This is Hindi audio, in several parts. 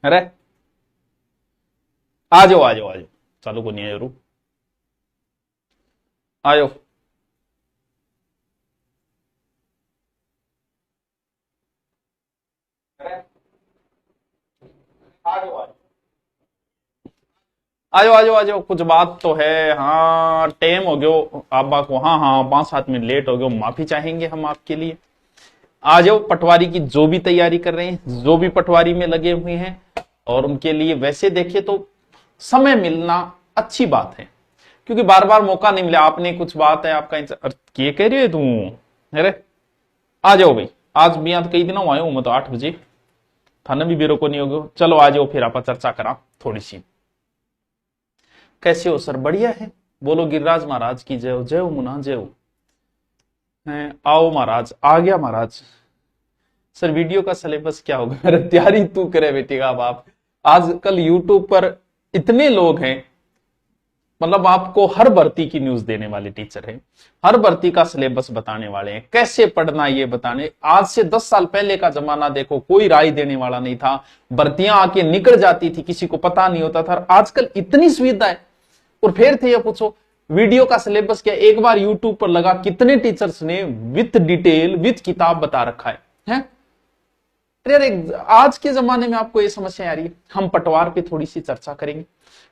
अरे आ जाओ आ जाओ आ जाओ, चालू को नहीं है जरूर, आ जाओ। आ जाओ आ जाओ आ जाओ, कुछ बात तो है। हाँ टाइम हो गयो आप को, हाँ हाँ 5-7 मिनट लेट हो गयो, माफी चाहेंगे हम आपके लिए। आ जाओ, पटवारी की जो भी तैयारी कर रहे हैं, जो भी पटवारी में लगे हुए हैं, और उनके लिए वैसे देखे तो समय मिलना अच्छी बात है, क्योंकि बार बार मौका नहीं मिला। आपने कुछ बात है आपका ये कह रही है तू, अरे आ जाओ भाई, आज भी तो कई दिन आयो हूं मैं तो 8 बजे, थाना भी बेरो को नहीं होगा। चलो आ जाओ फिर आप चर्चा करा थोड़ी सी। कैसे हो सर? बढ़िया है। बोलो गिरिराज महाराज की जय हो। जय हो मुना, जय हो। आओ महाराज, आ गया महाराज। सर वीडियो का सिलेबस क्या होगा? अरे तैयारी तू करे बेटी का बाप। आजकल यूट्यूब पर इतने लोग हैं, मतलब आपको हर भर्ती की न्यूज देने वाले टीचर हैं, हर भर्ती का सिलेबस बताने वाले हैं, कैसे पढ़ना ये बताने। आज से 10 साल पहले का जमाना देखो, कोई राय देने वाला नहीं था, भर्तियां आके निकल जाती थी, किसी को पता नहीं होता था। आजकल इतनी सुविधा है। और फिर थे ये पूछो वीडियो का सिलेबस क्या, एक बार यूट्यूब पर लगा, कितने टीचर्स ने विथ डिटेल विथ किताब बता रखा है? अरे आज के जमाने में आपको ये समस्या आ रही है। हम पटवार पे थोड़ी सी चर्चा करेंगे,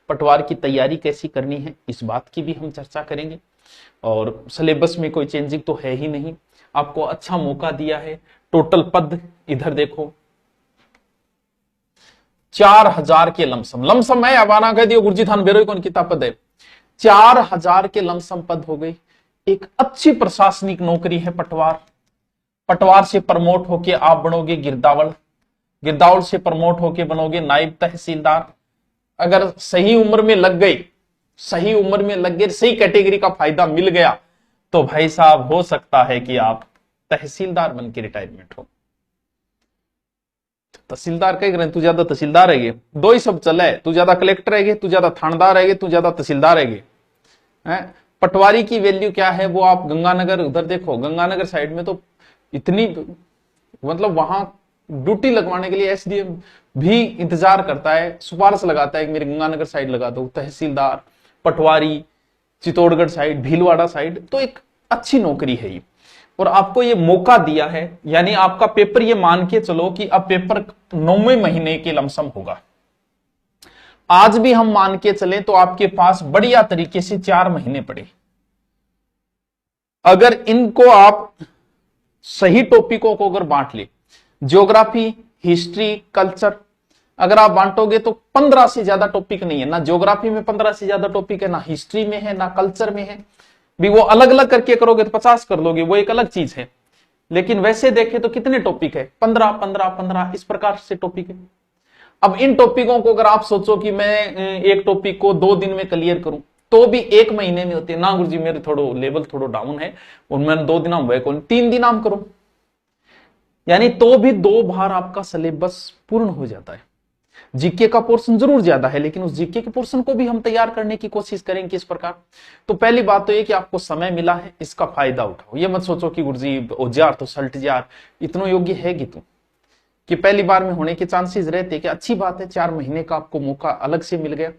पटवार की तैयारी कैसी करनी है इस बात की भी हम चर्चा करेंगे। और सिलेबस में कोई चेंजिंग तो है ही नहीं, आपको अच्छा मौका दिया है। टोटल पद इधर देखो, 4000 के लमसम, लमसम है अबाना कह दियो गुरुजी थान बेरोई कौन किताब पद है, 4000 के लमसम पद हो गए। एक अच्छी प्रशासनिक नौकरी है पटवार। पटवार से प्रमोट होके आप बनोगे गिरदावल, गिरदावल से प्रमोट होके बनोगे नायब तहसीलदार। अगर सही उम्र में लग गई, सही उम्र में लग गए, सही कैटेगरी का फायदा मिल गया, तो भाई साहब हो सकता है कि आप तहसीलदार बन के रिटायरमेंट हो। तहसीलदार कह रहे तू ज्यादा तहसीलदार है, दो ही सब चले, तू ज्यादा कलेक्टर है, तू ज्यादा थानेदार है, तू ज्यादा तहसीलदार है। पटवारी की वैल्यू क्या है वो आप गंगानगर उधर देखो, गंगानगर साइड में तो इतनी, मतलब वहां ड्यूटी लगवाने के लिए एसडीएम भी इंतजार करता है, सिफारिश लगाता है कि मेरे गंगानगर साइड लगा दो। तहसीलदार, पटवारी, चित्तौड़गढ़ साइड, भीलवाड़ा साइड, तो एक अच्छी नौकरी है ये। और आपको ये मौका दिया है, यानी आपका पेपर ये मान के चलो कि अब पेपर 9वें महीने के लमसम होगा। आज भी हम मान के चले तो आपके पास बढ़िया तरीके से 4 महीने पड़े। अगर इनको आप सही टॉपिकों को अगर बांट ले, ज्योग्राफी, हिस्ट्री, कल्चर, अगर आप बांटोगे तो 15 से ज्यादा टॉपिक नहीं है ना। ज्योग्राफी में 15 से ज्यादा टॉपिक है ना, हिस्ट्री में है ना, कल्चर में है। भी वो अलग अलग करके करोगे तो 50 कर लोगे, वो एक अलग चीज है। लेकिन वैसे देखे तो कितने टॉपिक है? 15 15 15 इस प्रकार से टॉपिक है। अब इन टॉपिकों को अगर आप सोचो कि मैं एक टॉपिक को 2 दिन में क्लियर करूं, तो भी 1 महीने में होते ना। गुरुजी मेरे थोड़ो लेवल थोड़ो डाउन है और मैंने 2 दिन हुए कौन, 3 दिन आम करो, यानी तो भी 2 बार आपका सिलेबस पूर्ण हो जाता है। जीके का पोर्शन जरूर ज्यादा है, लेकिन उस जीके के पोर्शन को भी हम तैयार करने की कोशिश करेंगे इस प्रकार। तो पहली बात तो ये कि आपको समय मिला है, इसका फायदा उठाओ। ये मत सोचो कि गुरुजी औजार तो सल्ट जार, इतना योग्य है कि तू कि पहली बार में होने के चांसेस रहते कि अच्छी बात है, 4 महीने का आपको मौका अलग से मिल गया।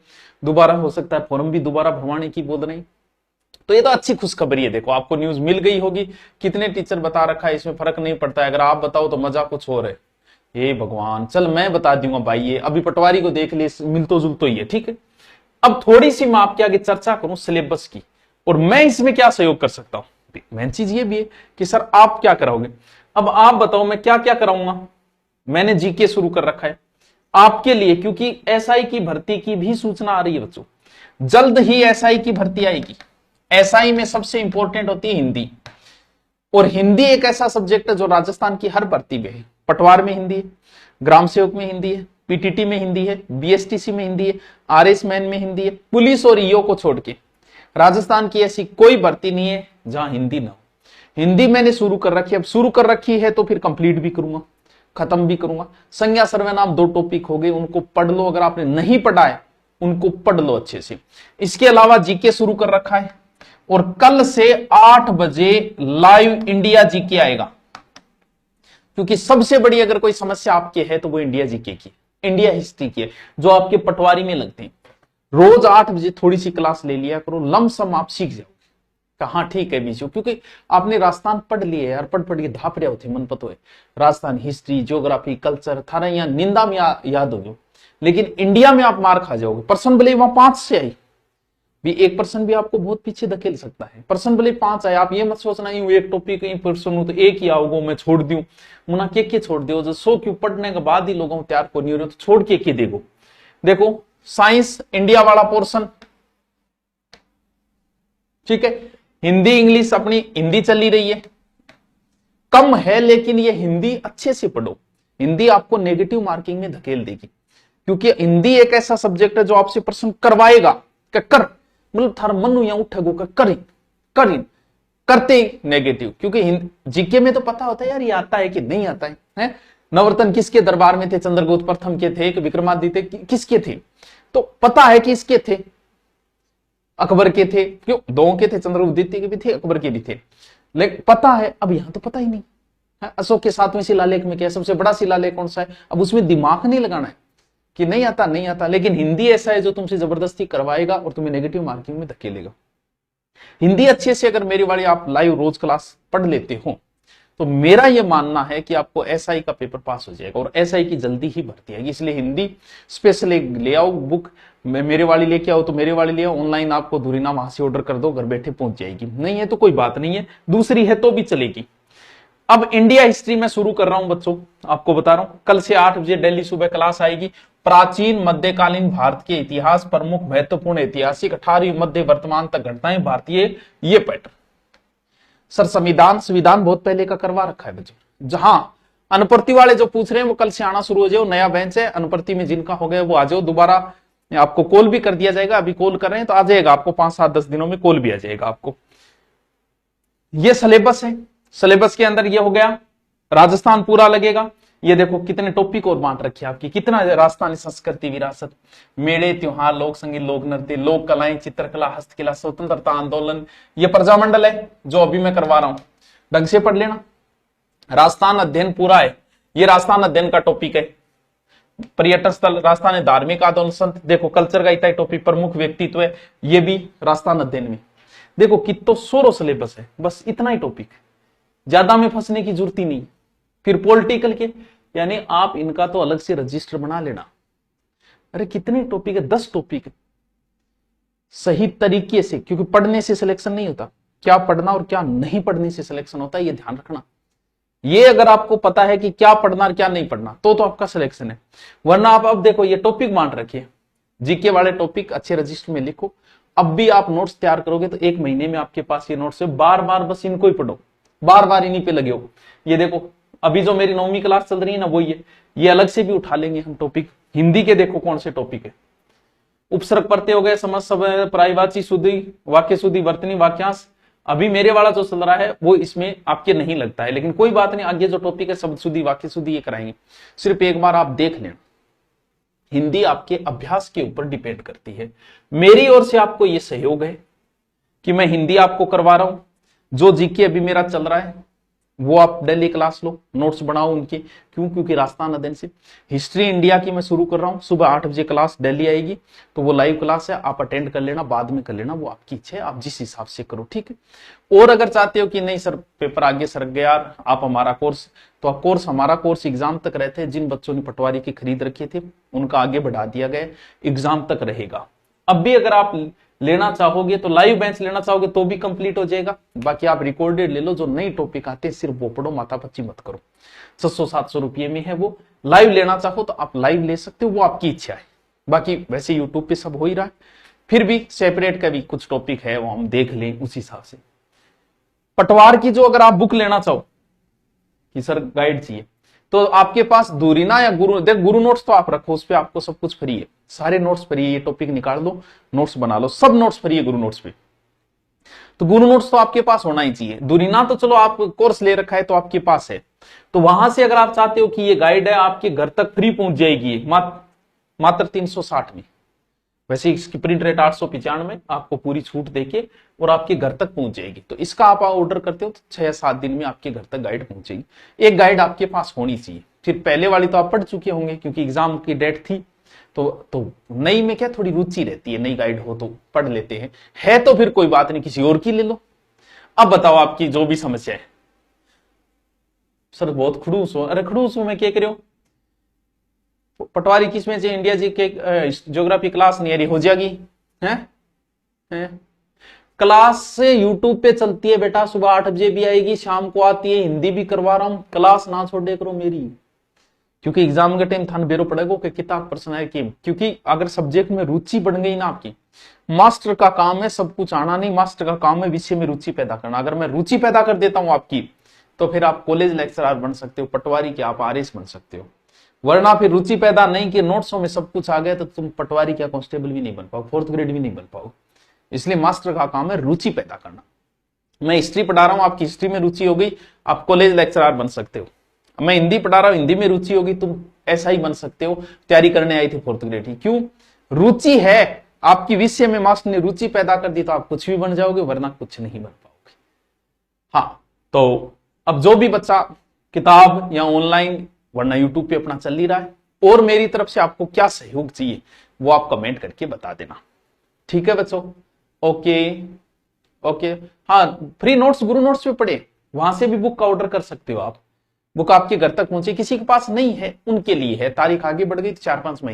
दोबारा हो सकता है फॉर्म भी दोबारा भरवाने की बोल रहे, तो ये तो अच्छी खुशखबरी है। देखो आपको न्यूज मिल गई होगी, कितने टीचर बता रखा है, इसमें फर्क नहीं पड़ता है। अगर आप बताओ तो मजा कुछ और है। हे भगवान, चल मैं बता दूंगा भाई, ये अभी पटवारी को देख ले, मिलतो जुलतो ही है, ठीक है। अब थोड़ी सी मैं आपके आगे चर्चा करूं सिलेबस की, और मैं इसमें क्या सहयोग कर सकता हूं। मेन चीज ये भी है कि सर आप क्या कराओगे। अब आप बताओ मैं क्या क्या कराऊंगा। मैंने जीके शुरू कर रखा है आपके लिए, क्योंकि एसआई की भर्ती की भी सूचना आ रही है बच्चों। जल्द ही एसआई की भर्ती आएगी। एसआई में सबसे इंपॉर्टेंट होती है हिंदी, और हिंदी एक ऐसा सब्जेक्ट है जो राजस्थान की हर भर्ती में है। पटवार में हिंदी है, ग्राम सेवक में हिंदी है, पीटीटी में हिंदी है, बीएसटीसी में हिंदी है, आरएस मैन में हिंदी है। पुलिस और ईओ को छोड़ के राजस्थान की ऐसी कोई भर्ती नहीं है जहां हिंदी ना हो। हिंदी मैंने शुरू कर रखी है, अब शुरू कर रखी है तो फिर कंप्लीट भी करूंगा, खत्म भी करूंगा। संज्ञा सर्वनाम 2 टॉपिक हो गए, उनको पढ़ लो। अगर आपने नहीं पढ़ा है उनको पढ़ लो अच्छे से। इसके अलावा जीके शुरू कर रखा है, और कल से 8 बजे लाइव इंडिया जीके आएगा, क्योंकि सबसे बड़ी अगर कोई समस्या आपकी है तो वो इंडिया जीके की। इंडिया हिस्ट्री की है, जो आपके पटवारी में लगते हैं। रोज 8 बजे थोड़ी सी क्लास ले लिया करो, लमसम आप सीख जाओ। हाँ ठीक है बीचू, क्योंकि आपने राजस्थान पढ़ लिए यार, पढ़ के धाप रहे होते मन पतो है। राजस्थान हिस्ट्री, ज्योग्राफी, कल्चर थारा यहाँ निंदा में याद हो गयो, लेकिन इंडिया में आप मार खा जाओगे। पर्सन भले वहां 5 से आई भी, 1% भी आपको बहुत पीछे धकेल सकता है। पर्सन भले 5 आए, आप ये मत सोचना एक टॉपिक पर्सन हो तो एक ही आओगे मैं छोड़ दूं, मुना के छोड़ दो, जो 100 क्यों पढ़ने के बाद ही लोगों तैयार को नहीं हो रहे तो छोड़ के देखो। देखो साइंस इंडिया वाला पोर्शन, ठीक है, हिंदी इंग्लिश अपनी हिंदी चली रही है, कम है, लेकिन ये हिंदी अच्छे से पढ़ो। हिंदी आपको नेगेटिव मार्किंग में धकेल देगी, क्योंकि हिंदी एक ऐसा सब्जेक्ट है जो आपसे प्रश्न करवाएगा कर, मतलब थार मन या उठेगो करते ही नेगेटिव, क्योंकि जीके में तो पता होता है यार ये आता है कि नहीं आता है? नवरत्न किसके दरबार में थे? चंद्रगुप्त प्रथम के थे कि विक्रमादित्य किसके थे? तो पता है कि इसके थे, अकबर के थे, क्यों दो के थे, चंद्रगुप्त द्वितीय के भी थे, अकबर के भी थे, लेकिन पता है। अब यहां तो पता ही नहीं है। अशोक के 7वें शिलालेख में क्या है, सबसे बड़ा शिलालेख कौन सा है? अब उसमें दिमाग नहीं लगाना है कि नहीं आता, लेकिन हिंदी ऐसा है जो तुमसे जबरदस्ती करवाएगा और तुम्हें नेगेटिव मार्किंग में धकेलेगा। हिंदी अच्छे से अगर मेरी वाली आप लाइव रोज क्लास पढ़ लेते हो तो मेरा यह मानना है कि आपको एसआई का पेपर पास हो जाएगा, और एसआई की जल्दी ही भर्ती आएगी। इसलिए हिंदी स्पेशल ले आओ बुक, मेरे वाली लेके आओ तो मेरे वाली ले आओ, ऑनलाइन आपको धुरीना वहां से ऑर्डर कर दो, घर बैठे पहुंच जाएगी। नहीं है तो कोई बात नहीं है, दूसरी है तो भी चलेगी। अब इंडिया हिस्ट्री में शुरू कर रहा हूं बच्चों, आपको बता रहा हूं, कल से 8 बजे दिल्ली सुबह क्लास आएगी। प्राचीन मध्यकालीन भारत के इतिहास, प्रमुख महत्वपूर्ण ऐतिहासिक 18वीं मध्य वर्तमान तक घटनाएं भारतीय, ये पैटर्न। सर संविधान बहुत पहले का करवा रखा है बच्चों। जहां अनुप्रति वाले जो पूछ रहे हैं वो कल से आना शुरू हो जाओ, नया बेंच है, अनुप्रति में जिनका हो गया वो आ जाओ। दोबारा आपको कॉल भी कर दिया जाएगा, अभी कॉल कर रहे हैं तो आ जाएगा आपको, 5-7-10 दिनों में कॉल भी आ जाएगा आपको। ये सिलेबस है, सिलेबस के अंदर ये हो गया, राजस्थान पूरा लगेगा। ये देखो कितने टॉपिक और बांट रखे आपकी, कितना राजस्थानी संस्कृति विरासत, मेले त्योहार, लोक संगीत, लोक नृत्य, लोक कलाएं, चित्रकला, हस्तकला, स्वतंत्रता आंदोलन, ये प्रजामंडल है जो अभी मैं करवा रहा हूं, ढंग से पढ़ लेना। राजस्थान अध्ययन पूरा है, ये राजस्थान अध्ययन का टॉपिक है। पर्यटन स्थल, राजस्थान धार्मिक आंदोलन, संत, देखो कल्चर का इतना टॉपिक, प्रमुख व्यक्तित्व है, ये भी राजस्थान अध्ययन में। देखो कितो सोरो सिलेबस है, बस इतना ही टॉपिक, ज्यादा में फंसने की जरूरत ही नहीं। फिर पॉलिटिकल के, यानी आप इनका तो अलग से रजिस्टर बना लेना। अरे कितने टॉपिक है, 10 टॉपिक सही तरीके से, क्योंकि पढ़ने से सिलेक्शन नहीं होता, क्या पढ़ना और क्या नहीं पढ़ने से सिलेक्शन होता है, ये ध्यान रखना। ये अगर आपको पता है कि क्या पढ़ना और क्या नहीं पढ़ना तो आपका सिलेक्शन है, वरना आप अब देखो ये टॉपिक बांट रखिए, जीके वाले टॉपिक अच्छे रजिस्टर में लिखो। अब भी आप नोट्स तैयार करोगे तो 1 महीने में आपके पास ये नोट्स है, बार बार बस इनको ही पढ़ो, बार बार इन्हीं पे लगे हो। ये देखो अभी जो मेरी 9वीं क्लास चल रही है ना, वो ये अलग से भी उठा लेंगे हम टॉपिक। हिंदी के देखो कौन से टॉपिक है, उपसर्ग प्रत्यय हो गए, समझ सब, प्रायवाची शुद्धि, वाक्य शुद्धि, वर्तनी, वाक्यांश। अभी मेरे वाला जो चल रहा है वो इसमें आपके नहीं लगता है, लेकिन कोई बात नहीं, आगे जो टॉपिक है शब्द शुद्धि, वाक्य शुद्धि, ये कराएंगे। सिर्फ एक बार आप देख लेना, हिंदी आपके अभ्यास के ऊपर डिपेंड करती है। मेरी ओर से आपको यह सहयोग है कि मैं हिंदी आपको करवा रहा हूं, जो जीके अभी मेरा चल रहा है वो आप डेली क्लास लो, नोट्स बनाओ उनके, क्योंकि राजस्थान अध्ययन से। हिस्ट्री इंडिया की मैं शुरू कर रहा हूं, सुबह 8 बजे क्लास डेली आएगी, तो वो लाइव क्लास है, आप अटेंड कर लेना, बाद में कर लेना, वो आपकी इच्छा है, आप जिस हिसाब से करो, ठीक है। और अगर चाहते हो कि नहीं सर पेपर आगे सरक गया, आप हमारा कोर्स, तो आप हमारा कोर्स एग्जाम तक रहते हैं। जिन बच्चों ने पटवारी की खरीद रखे थे उनका आगे बढ़ा दिया गया, एग्जाम तक रहेगा। अब भी अगर आप लेना चाहोगे तो लाइव बेंच लेना चाहोगे तो भी कंप्लीट हो जाएगा, बाकी आप रिकॉर्डेड ले लो, जो नई टॉपिक आते हैं सिर्फ वो पढ़ो, माथापच्ची मत करो। 600-700 रुपये में है वो, लाइव लेना चाहो तो आप लाइव ले सकते हो, वो आपकी इच्छा है। बाकी वैसे यूट्यूब पे सब हो ही रहा है, फिर भी सेपरेट का भी कुछ टॉपिक है वो हम देख लें उस हिसाब से। पटवार की जो अगर आप बुक लेना चाहो कि सर गाइड चाहिए, तो आपके पास दूरीना या गुरु नोट्स तो आप रखो, उस पर आपको सब कुछ फ्री है, सारे नोट्स फ्री है। ये टॉपिक निकाल लो, नोट्स बना लो, सब नोट्स फ्री है गुरु नोट्स पे। तो गुरु नोट्स तो आपके पास होना ही चाहिए। दूरीना तो चलो आप कोर्स ले रखा है तो आपके पास है, तो वहां से अगर आप चाहते हो कि ये गाइड है आपके घर तक फ्री पहुंच जाएगी मात्र 360 में। वैसे इसकी प्रिंट रेट 895 में, आपको पूरी छूट देके और आपके घर तक पहुंच जाएगी। तो इसका आप ऑर्डर करते हो तो 6 या 7 दिन में आपके घर तक गाइड पहुंचेगी। एक गाइड आपके पास होनी चाहिए, फिर पहले वाली तो आप पढ़ चुके होंगे क्योंकि एग्जाम की डेट थी। तो नई में क्या थोड़ी रुचि रहती है, नई गाइड हो तो पढ़ लेते हैं, है तो फिर कोई बात नहीं, किसी और की ले लो। अब बताओ आपकी जो भी समस्या है। सर बहुत खड़ूस हो, अरे खड़ूस हूं मैं, क्या करो। पटवारी किस में से इंडिया जी के ज्योग्राफी क्लास नहीं आ रही, हो जाएगी हैं? क्लास से यूट्यूब पे चलती है बेटा, सुबह 8 बजे भी आएगी, शाम को आती है, हिंदी भी करवा रहा हूं, क्लास ना छोड़े करो मेरी, क्योंकि एग्जाम के टाइम थान बेरो पड़ेगा कि किताब पर्सन है कि, क्योंकि अगर सब्जेक्ट में रुचि बढ़ गई ना आपकी, मास्टर का काम है सब कुछ आना नहीं, मास्टर का काम है विषय में रुचि पैदा करना। अगर मैं रुचि पैदा कर देता हूं आपकी, तो फिर आप कॉलेज लेक्चरर बन सकते हो, पटवारी के आप आरएस बन सकते हो। वरना फिर रुचि पैदा नहीं कि नोट्सों में सब कुछ आ गया तो तुम पटवारी क्या कांस्टेबल भी नहीं बन पाओ, 4th ग्रेड भी नहीं बन पाओ। इसलिए मास्टर का काम है रुचि पैदा करना। मैं हिस्ट्री पढ़ा रहा हूं, आपकी हिस्ट्री में रुचि हो गई, आप कॉलेज लेक्चरर बन सकते हो। मैं हिंदी पढ़ा रहा हूं, हिंदी में रुचि होगी, तुम ऐसा ही बन सकते हो। तैयारी करने आई थी 4th ग्रेड की, क्यों? रुचि है आपकी विषय में, मास्टर ने रुचि पैदा कर दी तो आप कुछ भी बन जाओगे, वरना कुछ नहीं बन पाओगे। हाँ, तो अब जो भी बच्चा किताब या ऑनलाइन वरना यूट्यूब पे अपना चल ही रहा है, और मेरी तरफ से आपको क्या सहयोग चाहिए वो आप कमेंट करके बता देना, ठीक है बच्चों? Okay okay. हाँ, फ्री नोट्स गुरु नोट्स पे पढ़े, वहां से भी बुक का ऑर्डर कर सकते हो आप। बुक आपके घर तक पहुंचे, किसी के पास नहीं है उनके लिए है, तारीख आगे बढ़ गई तो 4-5 महीने